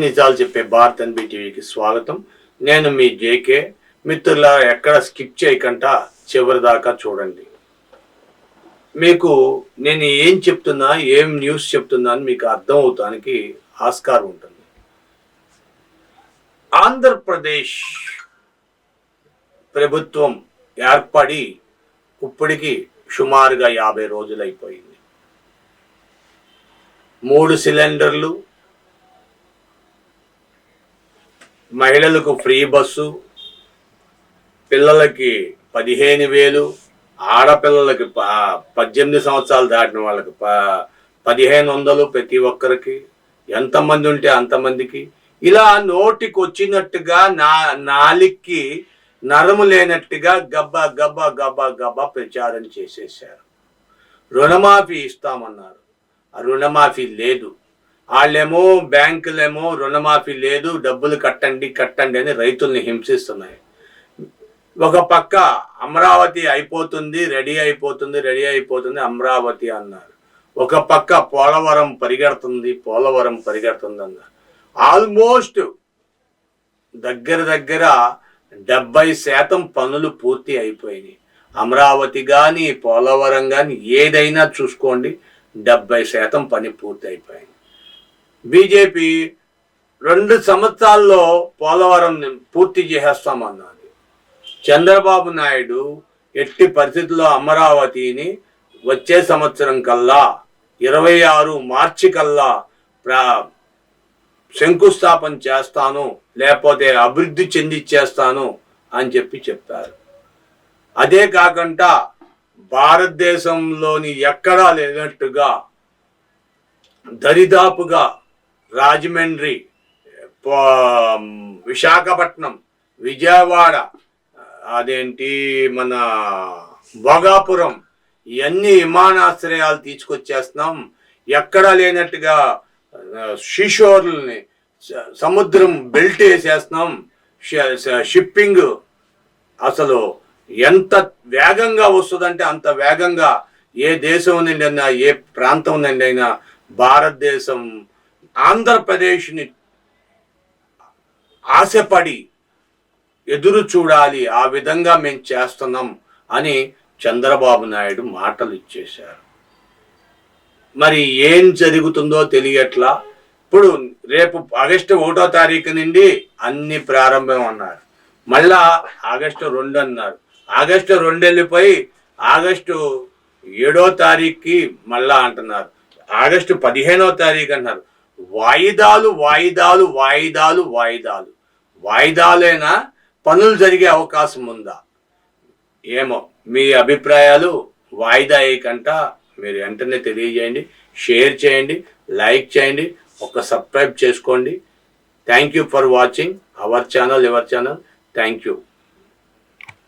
నిజాలు చెప్పే భారత్ ఎన్బి టీవీకి స్వాగతం. నేను మీ జేకే. మిత్రుల ఎక్కడ స్కిప్ చేయకుండా చివరి దాకా చూడండి. మీకు నేను ఏం చెప్తున్నా, ఏం న్యూస్ చెప్తున్నా అని మీకు అర్థం అవుతానికి ఆస్కారం ఉంటుంది. ఆంధ్రప్రదేశ్ ప్రభుత్వం ఏర్పడి ఇప్పటికి సుమారుగా 50 రోజులైపోయింది. 3 సిలిండర్లు, మహిళలకు ఫ్రీ బస్సు, పిల్లలకి 15,000, ఆడపిల్లలకి 18 సంవత్సరాలు దాటిన వాళ్ళకి 1,500 ప్రతి ఒక్కరికి, ఎంతమంది ఉంటే అంతమందికి. ఇలా నోటికి వచ్చినట్టుగా నాలికి నరము లేనట్టుగా గబ్బా గబ్బా గబ్బా గబ్బా ప్రచారం చేసేసారు. రుణమాఫీ ఇస్తామన్నారు, ఆ రుణమాఫీ లేదు. వాళ్ళేమో బ్యాంకులేమో రుణమాఫీ లేదు, డబ్బులు కట్టండి కట్టండి అని రైతుల్ని హింసిస్తున్నాయి. ఒక పక్క అమరావతి అయిపోతుంది, రెడీ అయిపోతుంది అమరావతి అన్నారు. ఒక పక్క పోలవరం పరిగెడుతుంది అన్నారు. ఆల్మోస్ట్ దగ్గర 70% పనులు పూర్తి అయిపోయినాయి. అమరావతి కానీ పోలవరం కానీ ఏదైనా చూసుకోండి, 70% పని పూర్తి అయిపోయింది. బీజేపీ 2 సంవత్సరాల్లో పోలవరం పూర్తి చేసేస్తామన్నది. చంద్రబాబు నాయుడు ఎట్టి పరిస్థితుల్లో అమరావతిని వచ్చే సంవత్సరం కల్లా 26 మార్చి కల్లా శంకుస్థాపన చేస్తాను, లేకపోతే అభివృద్ధి చెందిచ్చేస్తాను అని చెప్పారు. అదే కాకుండా భారతదేశంలోని ఎక్కడా లేనట్టుగా దరిదాపుగా రాజమండ్రి, విశాఖపట్నం, విజయవాడ, అదేంటి మన భోగాపురం, ఇవన్నీ విమానాశ్రయాలు తీసుకొచ్చేస్తున్నాం. ఎక్కడా లేనట్టుగా షిషోర్లని సముద్రం బెల్ట్ వేసేస్తున్నాం. షిప్పింగ్ అసలు ఎంత వేగంగా వస్తుందంటే అంత వేగంగా ఏ దేశం నుండి అయినా, ఏ ప్రాంతం నుండి అయినా భారతదేశం ఆంధ్రప్రదేశ్ని ఆశపడి ఎదురు చూడాలి. ఆ విధంగా మేము చేస్తున్నాం అని చంద్రబాబు నాయుడు మాటలు ఇచ్చేశారు. మరి ఏం జరుగుతుందో తెలియట్లా. ఇప్పుడు రేపు ఆగస్టు 1వ తారీఖు నుండి అన్ని ప్రారంభం అన్నారు. మళ్ళా ఆగస్టు 2 అన్నారు. ఆగస్టు 2 వెళ్ళిపోయి ఆగస్టు 7వ తారీఖుకి మళ్ళా అంటున్నారు. ఆగస్టు 15వ తారీఖు అన్నారు. వాయిదాలైనా పనులు జరిగే అవకాశం ఉందా? ఏమో మీ అభిప్రాయాలు వాయిదా అయ్యకంట మీరు వెంటనే తెలియజేయండి, షేర్ చేయండి, లైక్ చేయండి, సబ్స్క్రైబ్ చేసుకోండి. Thank you for watching our channel, your channel. Thank you.